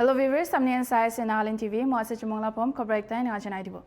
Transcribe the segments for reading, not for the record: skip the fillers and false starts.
Hello viewers, Rmsa in NLTV. Mo ase chumongla pom correct time nga janai dibo.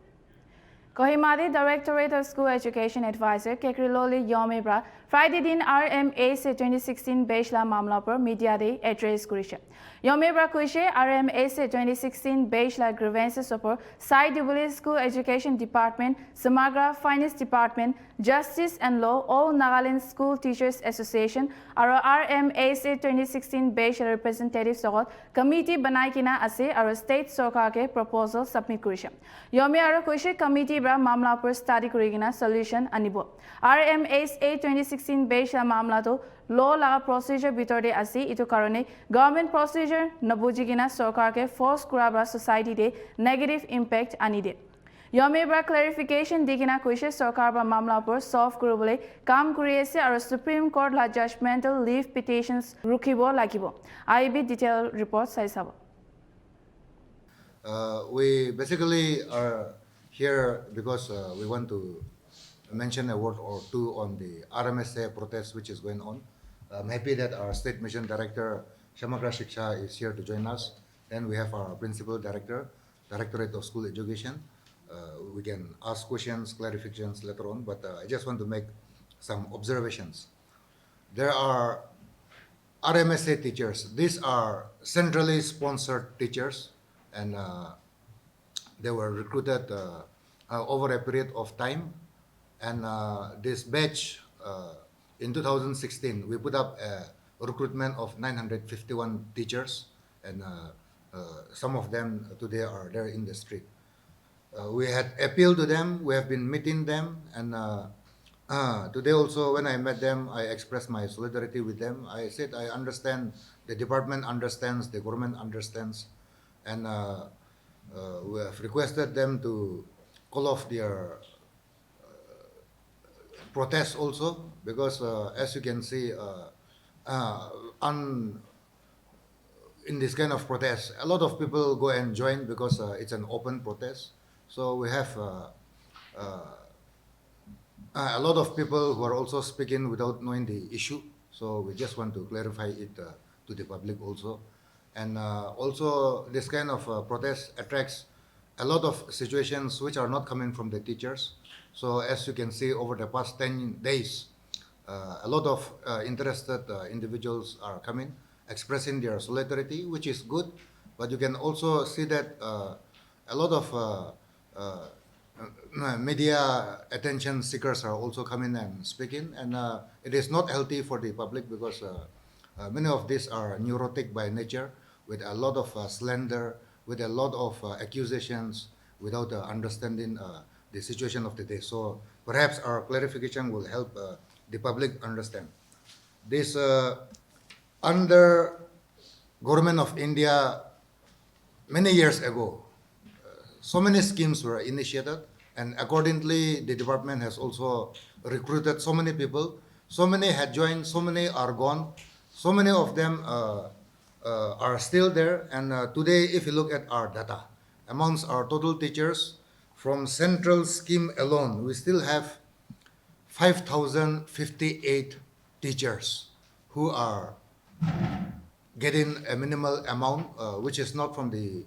Kohima Directorate of School Education Advisor Kekriloli Yhome bra Friday din RMA 2016 Bechla मामला पर media दे address कुरिशे Yhome bra कुरिशे RMA 2016 Bechla grievances पर Sai Dubuli School Education Department, Samagra Finance Department, Justice and Law, All Nagaland School Teachers Association, और RMA 2016 Bechla representatives Sogut committee बनाई किना असे और state सरकार के proposal submit कुरिशे Yhome और कुरिशे committee मामला पर स्टडी करेगिना सॉल्यूशन अनिबो RMSA 2016 बेशा मामला तो लॉ ला प्रोसीजर बितोरे आसी इतो कारणे गवर्नमेंट प्रोसीजर नबुजिगिना सरकार के फोर्स कुराबा सोसाइटी दे नेगेटिव इम्पैक्ट आनिदे Yhome bra clarification दिगिना कुइसे सरकार बा मामला पर सॉल्व करबले काम करिएसे और सुप्रीम कोर्ट ला जजमेंटल लीव पिटिशंस रुखिबो लागिबो आईबी डिटेल रिपोर्ट साइसाबो We basically are here because we want to mention a word or two on the Rmsa protest which is going on. I'm happy that our State Mission Director Samagra Shiksha is here to join us. Then we have our Principal Director, Directorate of School Education. We can ask questions, clarifications later on, but I just want to make some observations. There are RMSA teachers. These are centrally sponsored teachers, and they were recruited over a period of time. And this batch, in 2016, we put up a recruitment of 951 teachers, and some of them today are there in the street. We had appealed to them, we have been meeting them, and today also when I met them, I expressed my solidarity with them. I said I understand, the department understands, the government understands, and we have requested them to call off their protest also, because as you can see, in this kind of protest, a lot of people go and join because it's an open protest. So we have a lot of people who are also speaking without knowing the issue. So we just want to clarify it to the public also. And also this kind of protest attracts a lot of situations which are not coming from the teachers. So as you can see, over the past 10 days, a lot of interested individuals are coming, expressing their solidarity, which is good. But you can also see that a lot of media attention seekers are also coming and speaking, and it is not healthy for the public because many of these are neurotic by nature, with a lot of slander, with a lot of accusations, without understanding the situation of the day. So perhaps our clarification will help the public understand. This under Government of India, many years ago, so many schemes were initiated, and accordingly, the department has also recruited so many people. So many had joined, so many are gone, so many of them are still there. And today, if you look at our data, amongst our total teachers, from central scheme alone, we still have 5,058 teachers who are getting a minimal amount, which is not from the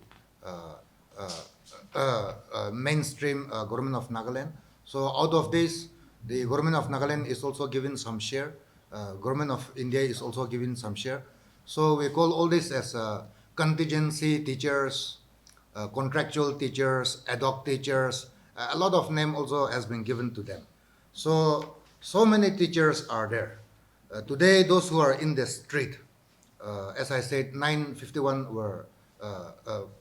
mainstream government of Nagaland. So out of this, the government of Nagaland is also giving some share. Government of India is also giving some share. So we call all this as contingency teachers, contractual teachers, ad hoc teachers. A lot of name also has been given to them. So many teachers are there. Today, those who are in the street, as I said, 951 were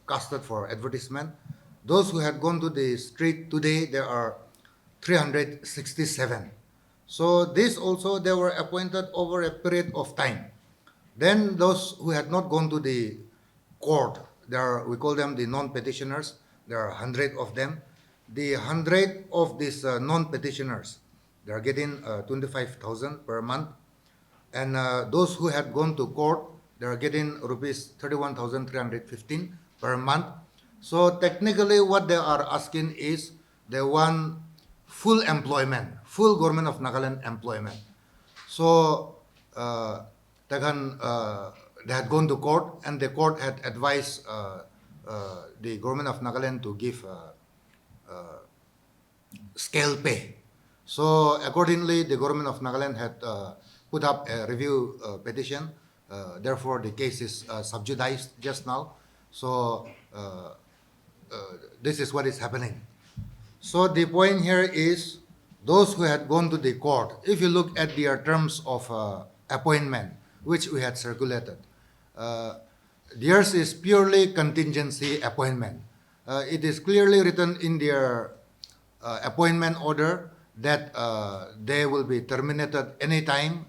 casted for advertisement. Those who had gone to the street today, there are 367. So this also, they were appointed over a period of time. Then those who had not gone to the court, we call them the non-petitioners. There are 100 of them. The 100 of these non-petitioners, they are getting 25,000 per month. And those who had gone to court, they are getting rupees 31,315 per month. So technically what they are asking is they want full employment, full Government of Nagaland employment. So they had gone to court, and the court had advised the government of Nagaland to give scale pay. So accordingly, the government of Nagaland had put up a review petition. Therefore, the case is subjudiced just now. So this is what is happening. So the point here is those who had gone to the court, if you look at their terms of appointment, which we had circulated, theirs is purely contingency appointment. It is clearly written in their appointment order that they will be terminated anytime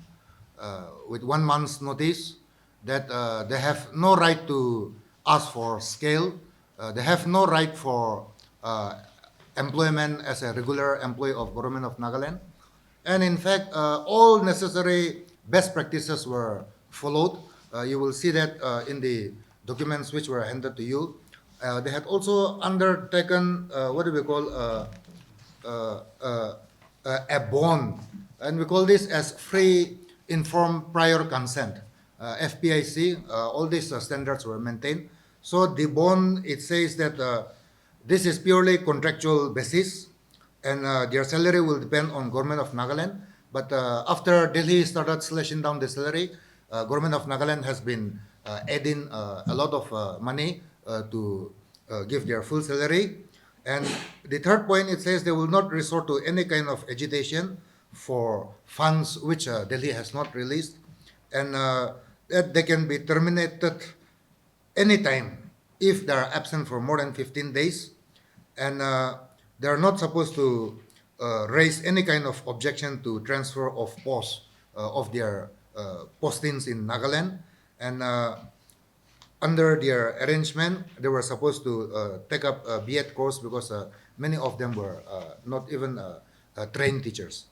with 1 month's notice, that they have no right to ask for scale, they have no right for employment as a regular employee of Government of Nagaland. And in fact, all necessary best practices were followed. You will see that in the documents which were handed to you. They had also undertaken what do we call a bond, and we call this as free informed prior consent, FPIC. All these standards were maintained. So the bond, it says that this is purely contractual basis, and their salary will depend on Government of Nagaland. But after Delhi started slashing down the salary, Government of Nagaland has been adding a lot of money to give their full salary. And the third point, it says they will not resort to any kind of agitation for funds which Delhi has not released, and that they can be terminated anytime if they are absent for more than 15 days, and they are not supposed to raise any kind of objection to transfer of posts of their postings in Nagaland. And under their arrangement, they were supposed to take up a B.Ed course because many of them were not even trained teachers.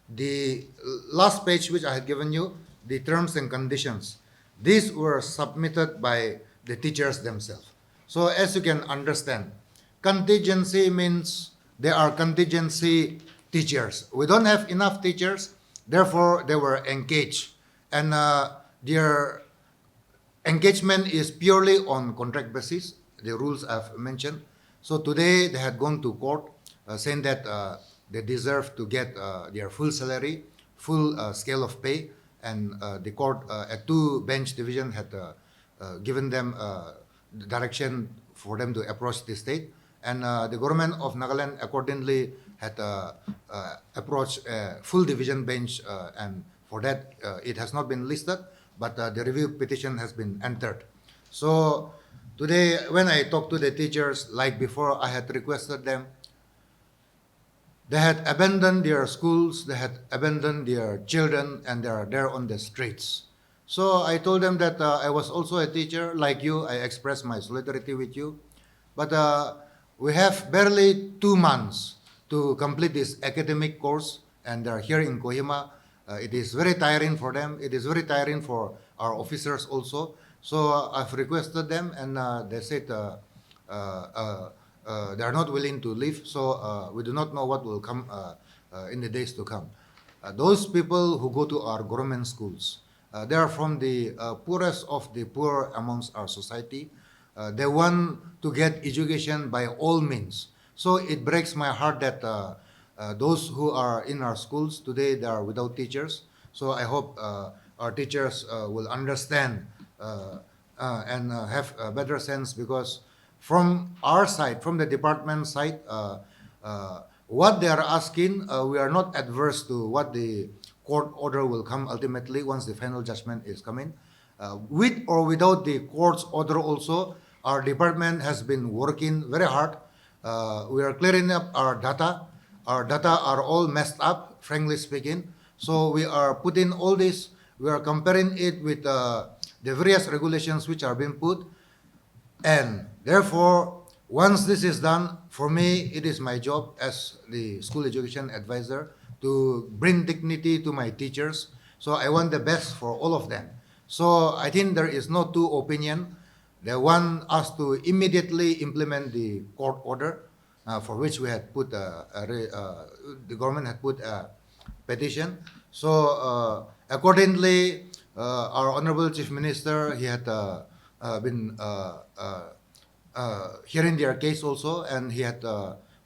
The last page which I had given you, the terms and conditions, these were submitted by the teachers themselves. So as you can understand, contingency means they are contingency teachers. We don't have enough teachers, therefore they were engaged. And their engagement is purely on contract basis, the rules I've mentioned. So today they had gone to court saying that they deserve to get their full salary, full scale of pay, and the court at 2-bench division had given them direction for them to approach the state. And the government of Nagaland accordingly had approached a full division bench, and for that it has not been listed, but the review petition has been entered. So today, when I talked to the teachers, like before, I had requested them, they had abandoned their schools, they had abandoned their children, and they are there on the streets. So I told them that I was also a teacher, like you. I expressed my solidarity with you. But we have barely 2 months to complete this academic course, and they're here in Kohima. It is very tiring for them. It is very tiring for our officers also. So I've requested them, and they said they are not willing to leave. So we do not know what will come in the days to come. Those people who go to our government schools, they are from the poorest of the poor amongst our society. They want to get education by all means. So it breaks my heart that those who are in our schools today, they are without teachers. So I hope our teachers will understand and have a better sense, because from our side, from the department side, what they are asking, we are not adverse to what the court order will come ultimately once the final judgment is coming. With or without the court's order also, our department has been working very hard. We are clearing up our data. Our data are all messed up, frankly speaking. So we are putting all this, we are comparing it with the various regulations which are being put. And therefore, once this is done, for me, it is my job as the school education advisor to bring dignity to my teachers. So I want the best for all of them. So I think there is no two opinion. They want us to immediately implement the court order, for which we had put the government had put a petition. So accordingly, our Honorable Chief Minister, he had been hearing their case also, and he had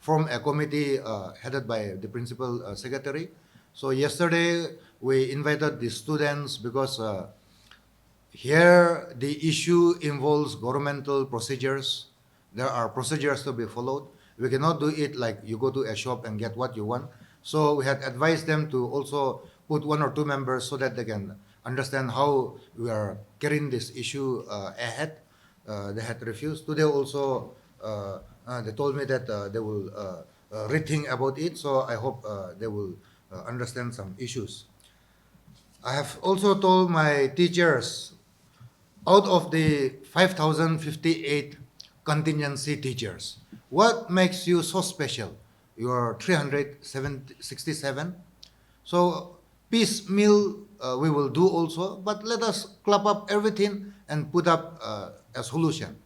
formed a committee headed by the principal secretary. So yesterday we invited the students because here the issue involves governmental procedures. There are procedures to be followed. We cannot do it like you go to a shop and get what you want. So we had advised them to also put one or two members so that they can understand how we are carrying this issue ahead. They had refused. Today also, they told me that they will rethink about it. So I hope they will understand some issues. I have also told my teachers, out of the 5,058 contingency teachers, what makes you so special? You are 367. So piecemeal we will do also, but let us club up everything and put up a solution.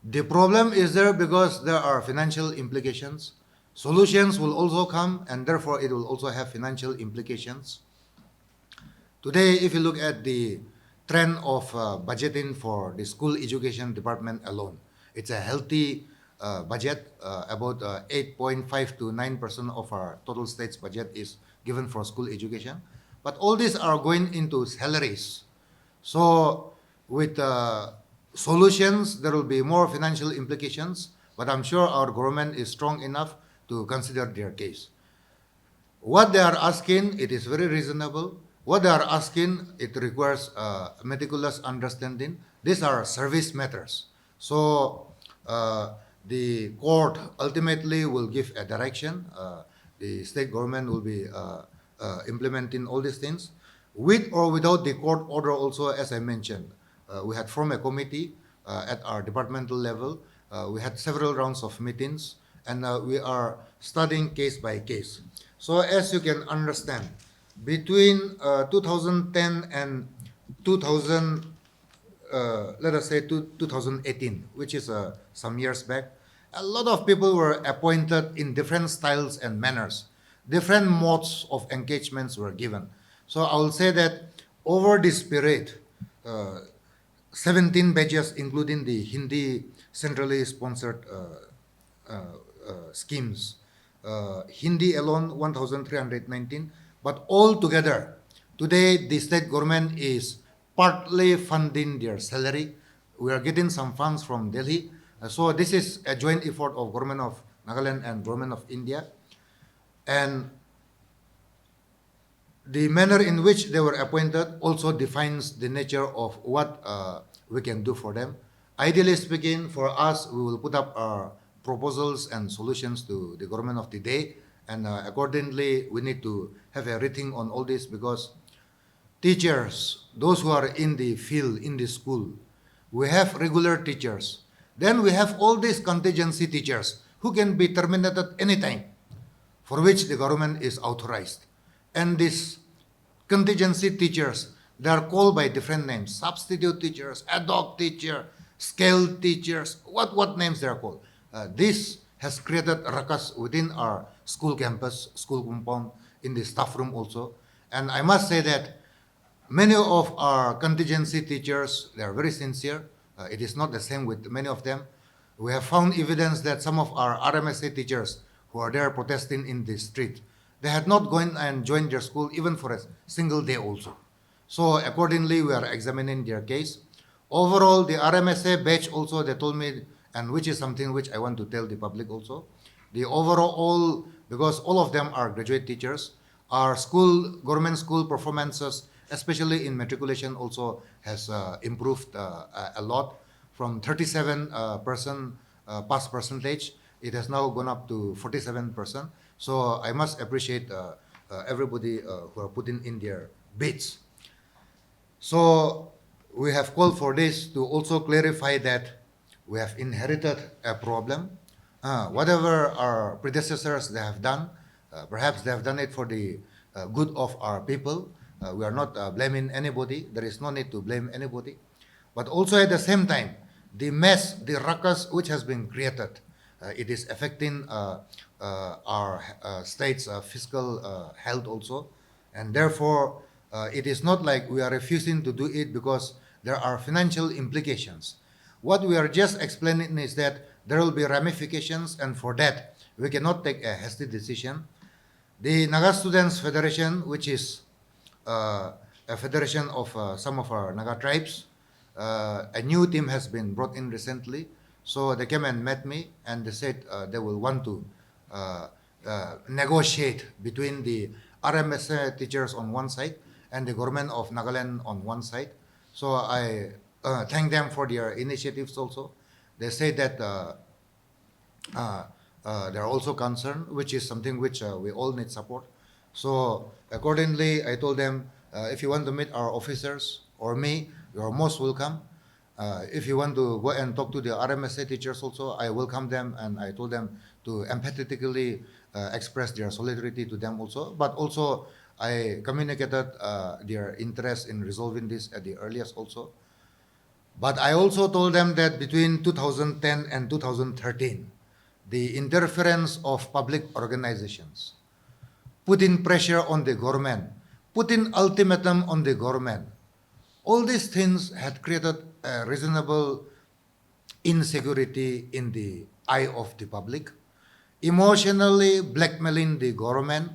The problem is there because there are financial implications. Solutions will also come, and therefore it will also have financial implications. Today, if you look at the trend of budgeting for the school education department alone, it's a healthy budget. About 8.5 to 9% of our total state's budget is given for school education. But all these are going into salaries. So with solutions, there will be more financial implications, but I'm sure our government is strong enough to consider their case. What they are asking, it is very reasonable. What they are asking, it requires meticulous understanding. These are service matters. So the court ultimately will give a direction. The state government will be implementing all these things. With or without the court order also, as I mentioned, we had formed a committee at our departmental level. We had several rounds of meetings, and we are studying case by case. So as you can understand, between 2010 and 2000, let us say 2018, which is some years back, a lot of people were appointed in different styles and manners. Different modes of engagements were given. So I will say that over this period, 17 badges, including the Hindi centrally sponsored schemes. Hindi alone, 1,319. But altogether, today the state government is partly funding their salary. We are getting some funds from Delhi. So this is a joint effort of Government of Nagaland and Government of India. And the manner in which they were appointed also defines the nature of what we can do for them. Ideally speaking, for us, we will put up our proposals and solutions to the government of the day, and accordingly, we need to have a rethink on all this because teachers, those who are in the field, in the school, we have regular teachers. Then we have all these contingency teachers who can be terminated anytime, for which the government is authorized. And these contingency teachers, they are called by different names: substitute teachers, ad hoc teacher, scale teachers, what names they are called. This has created a ruckus within our school campus, school compound, in the staff room also. And I must say that many of our contingency teachers, they are very sincere. It is not the same with many of them. We have found evidence that some of our RMSA teachers who are there protesting in the street, they had not gone and joined their school even for a single day also. So accordingly, we are examining their case. Overall, the RMSA batch also, they told me, and which is something which I want to tell the public also, the overall, because all of them are graduate teachers, our school, government school performances, especially in matriculation, also has improved a lot. From 37% pass percentage, it has now gone up to 47%. So I must appreciate everybody who are putting in their bids. So we have called for this to also clarify that we have inherited a problem. Whatever our predecessors they have done, perhaps they have done it for the good of our people. We are not blaming anybody. There is no need to blame anybody. But also at the same time, the mess, the ruckus which has been created, it is affecting our state's fiscal health also. And therefore, It is not like we are refusing to do it because there are financial implications. What we are just explaining is that there will be ramifications, and for that, we cannot take a hasty decision. The Naga Students Federation, which is a federation of some of our Naga tribes, a new team has been brought in recently. So they came and met me, and they said they will want to negotiate between the Rmsa teachers on one side and the government of Nagaland on one side. So I thank them for their initiatives also. They say that they are also concerned, which is something which we all need support. So accordingly, I told them, if you want to meet our officers or me, you are most welcome. If you want to go and talk to the RMSA teachers also, I welcome them, and I told them to empathetically express their solidarity to them also. But also, I communicated their interest in resolving this at the earliest also. But I also told them that between 2010 and 2013, the interference of public organizations, putting pressure on the government, putting ultimatum on the government, all these things had created a reasonable insecurity in the eye of the public, emotionally blackmailing the government,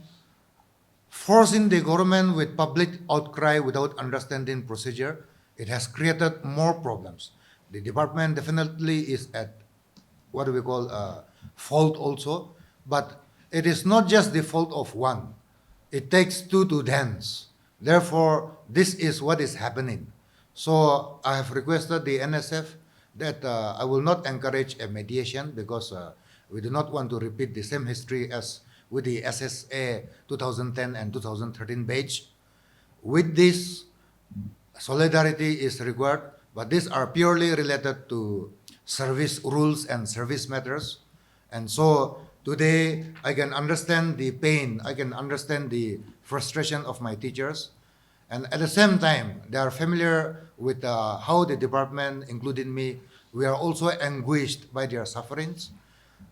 forcing the government with public outcry without understanding procedure. It has created more problems. The department definitely is at what we call fault also, but it is not just the fault of one. It takes two to dance. Therefore, this is what is happening. So I have requested the NSF that I will not encourage a mediation because we do not want to repeat the same history as with the SSA 2010 and 2013 batch. With this, solidarity is required, but these are purely related to service rules and service matters. And so today I can understand the pain, I can understand the frustration of my teachers. And at the same time, they are familiar with how the department, including me, we are also anguished by their sufferings.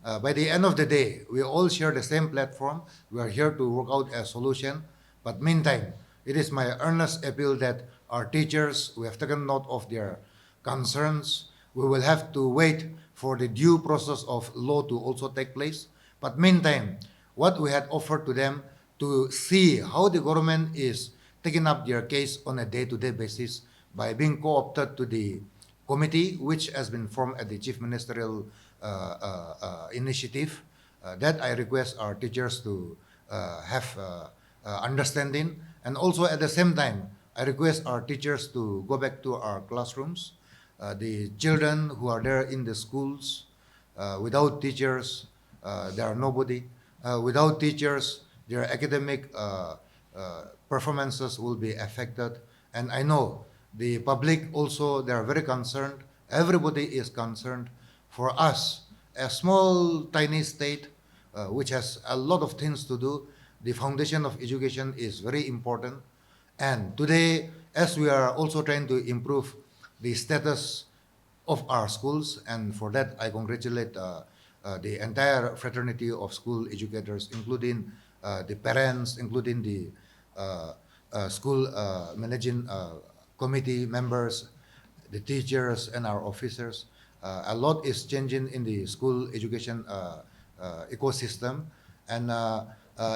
By the end of the day, we all share the same platform. We are here to work out a solution. But meantime, it is my earnest appeal that our teachers, we have taken note of their concerns. We will have to wait for the due process of law to also take place. But meantime, what we had offered to them to see how the government is taking up their case on a day-to-day basis by being co-opted to the committee, which has been formed at the Chief Ministerial initiative, that I request our teachers to have understanding. And also at the same time, I request our teachers to go back to our classrooms. The children who are there in the schools, without teachers, there are nobody. Without teachers, their academic performances will be affected. And I know the public also, they are very concerned. Everybody is concerned. For us, a small, tiny state, which has a lot of things to do, the foundation of education is very important. And today, as we are also trying to improve the status of our schools, and for that I congratulate the entire fraternity of school educators, including the parents, including the school managing committee members, the teachers, and our officers. A lot is changing in the school education ecosystem, and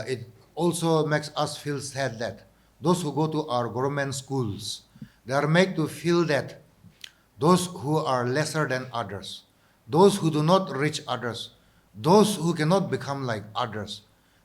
it also makes us feel sad that those who go to our government schools, they are made to feel that those who are lesser than others, those who do not reach others, those who cannot become like others,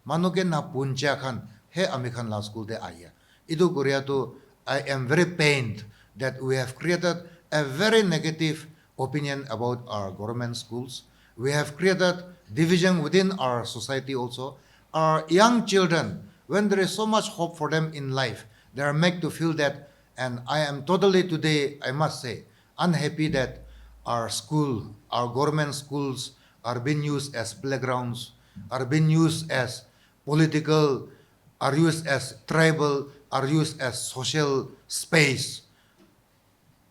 manuke na puncha khan he amikhan la school de aya. Idu Korea to I am very pained that we have created a very negative opinion about our government schools. We have created division within our society also. Our young children, when there is so much hope for them in life, they are made to feel that, and I am totally today, I must say, unhappy that our school, our government schools are being used as playgrounds, are being used as political, are used as tribal, are used as social space.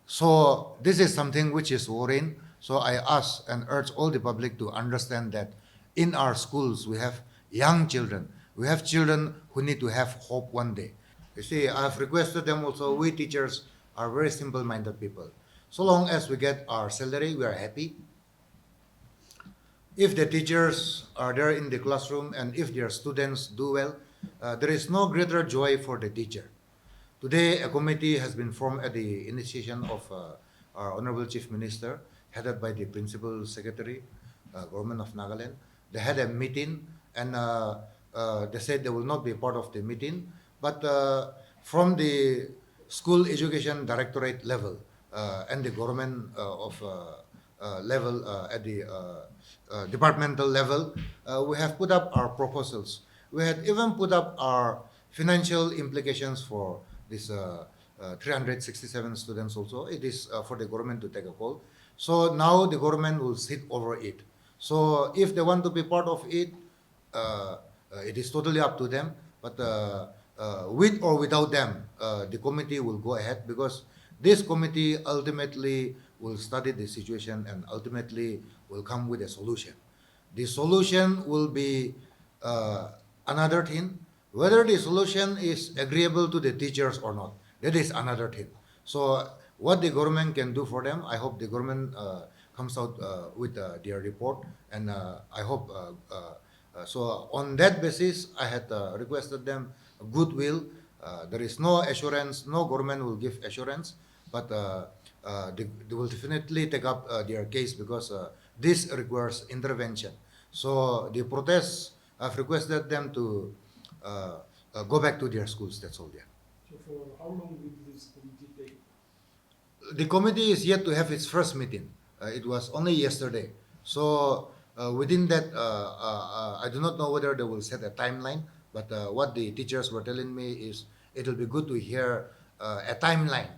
So this is something which is worrying. So I ask and urge all the public to understand that in our schools we have young children. We have children who need to have hope one day. You see, I've requested them also. We teachers are very simple-minded people. So long as we get our salary, we are happy. If the teachers are there in the classroom and if their students do well, there is no greater joy for the teacher. Today, a committee has been formed at the initiation of our Honorable Chief Minister, headed by the Principal Secretary, Government of Nagaland. They had a meeting and they said they will not be part of the meeting, but from the School Education Directorate level and the government of level at the departmental level, we have put up our proposals. We had even put up our financial implications for this 367 students also. It is for the government to take a call. So now the government will sit over it. So if they want to be part of it, it is totally up to them. But with or without them, the committee will go ahead because this committee ultimately will study the situation and ultimately will come with a solution. The solution will be another thing. Whether the solution is agreeable to the teachers or not, that is another thing. So what the government can do for them, I hope the government comes out with their report, and I hope so on that basis I had requested them goodwill. There is no assurance, no government will give assurance, but they will definitely take up their case because this requires intervention. So the protests, I've requested them to go back to their schools. That's all. Yeah. So for how long will this committee take? The committee is yet to have its first meeting. It was only yesterday. So within that, I do not know whether they will set a timeline. But what the teachers were telling me is it will be good to hear a timeline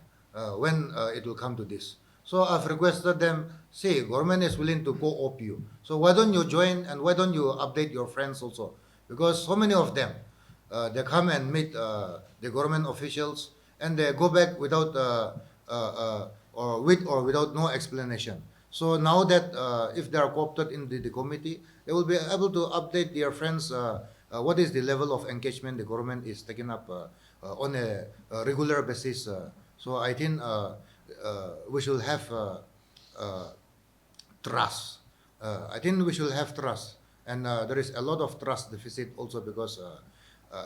when it will come to this. So I've requested them, say, government is willing to co-op you. So why don't you join and why don't you update your friends also? Because so many of them, they come and meet the government officials and they go back without or with or without no explanation. So now that if they are co-opted in the committee, they will be able to update their friends what is the level of engagement the government is taking up on a regular basis. So I think we should have trust. I think we should have trust. And there is a lot of trust deficit also because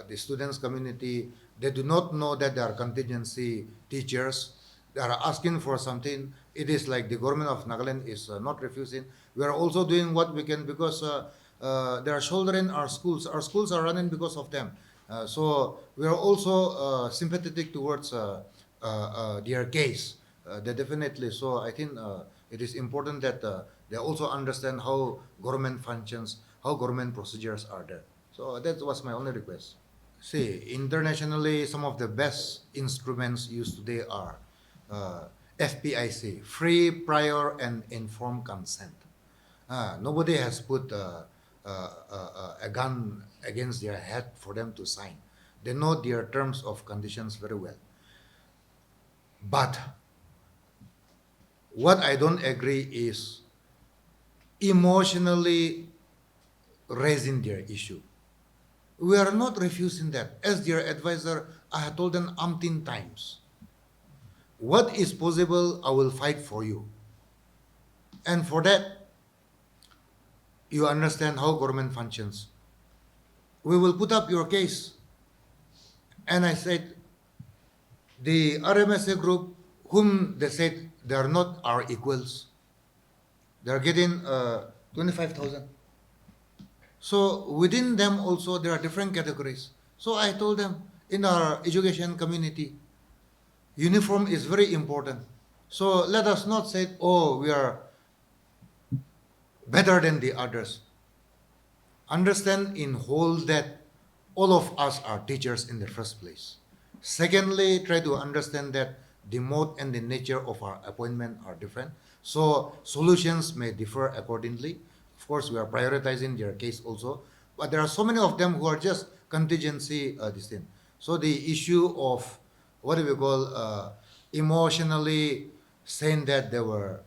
the students community, they do not know that there are contingency teachers. They are asking for something. It is like the government of Nagaland is not refusing. We are also doing what we can because they are shouldering our schools. Our schools are running because of them. So we are also sympathetic towards their case. They definitely. So I think it is important that they also understand how government functions, how government procedures are there. So that was my only request. See, internationally, some of the best instruments used today are FPIC, free, prior, and informed consent. Nobody has put a gun against their head for them to sign. They know their terms of conditions very well. But what I don't agree is emotionally raising their issue. We are not refusing that. As their advisor, I have told them umpteen times. What is possible, I will fight for you. And for that, you understand how government functions. We will put up your case. And I said, the Rmsa group, whom they said they are not our equals, they are getting 25,000. So within them also there are different categories. So I told them in our education community, uniform is very important. So let us not say, oh, we are better than the others. Understand in whole that all of us are teachers in the first place. Secondly, try to understand that the mode and the nature of our appointment are different. So solutions may differ accordingly. Of course, we are prioritizing their case also. But there are so many of them who are just contingency this thing. So the issue of what do we call emotionally saying that they were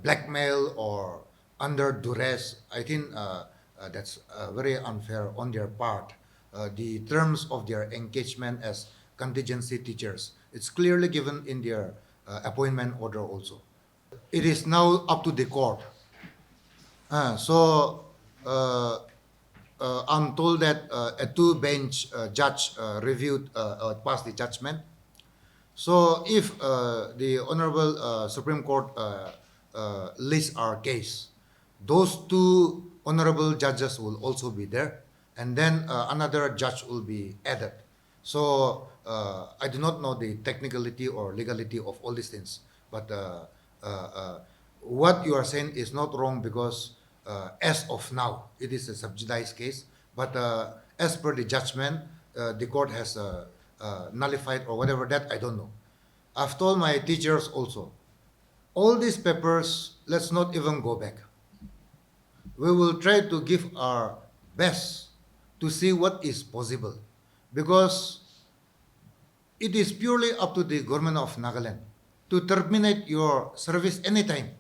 blackmail or under duress, I think that's very unfair on their part. the terms of their engagement as contingency teachers. It's clearly given in their appointment order also. It is now up to the court. I'm told that a two-bench judge reviewed, passed the judgment. So if the Honorable Supreme Court lists our case, those two honorable judges will also be there, and then another judge will be added. So I do not know the technicality or legality of all these things, but what you are saying is not wrong, because as of now, it is a subsidized case, but as per the judgment, the court has nullified or whatever, that I don't know. I've told my teachers also, all these papers, let's not even go back. We will try to give our best to see what is possible, because it is purely up to the government of Nagaland to terminate your service anytime.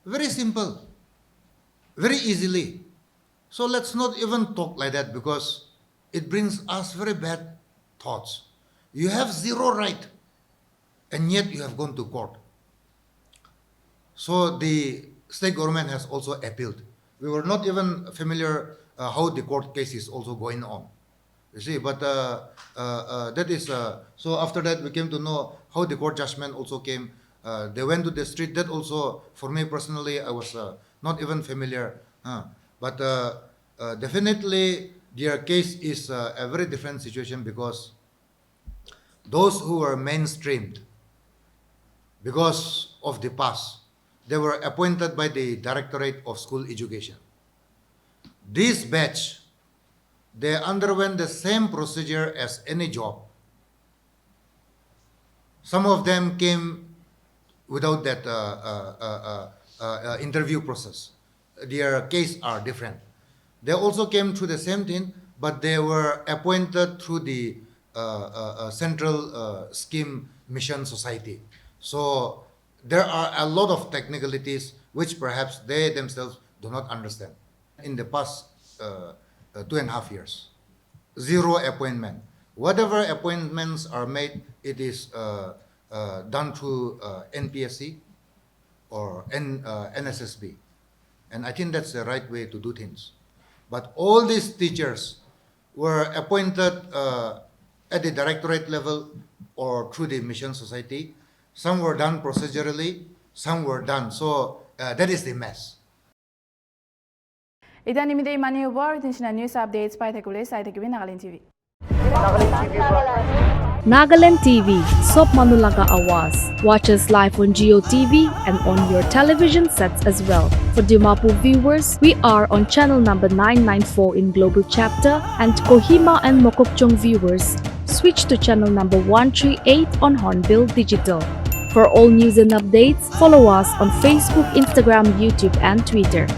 Very simple, very easily. So let's not even talk like that, because it brings us very bad thoughts. You have zero right, and yet you have gone to court. So the state government has also appealed. We were not even familiar how the court case is also going on. You see, but that is, so after that we came to know how the court judgment also came. They went to the street. That also, for me personally, I was not even familiar. But definitely their case is a very different situation, because those who were mainstreamed because of the past, they were appointed by the Directorate of School Education. This batch, they underwent the same procedure as any job. Some of them came without that interview process. Their case are different. They also came through the same thing, but they were appointed through the Central Scheme Mission Society. So there are a lot of technicalities which perhaps they themselves do not understand. In the past 2.5 years, zero appointment. Whatever appointments are made, it is done through NPSC or NSSB. And I think that's the right way to do things. But all these teachers were appointed at the directorate level or through the mission society. Some were done procedurally, some were done. So that is the mess. 이다님이 많이 오버 international news updates by the Kulis I take Nagaland TV. Nagaland TV, Sop Manulaga Awas. Watch us live on Geo TV and on your television sets as well. For Dimapur viewers, we are on channel number 994 in Global Chapter, and Kohima and Mokokchung viewers, switch to channel number 138 on Hornbill Digital. For all news and updates, follow us on Facebook, Instagram, YouTube and Twitter.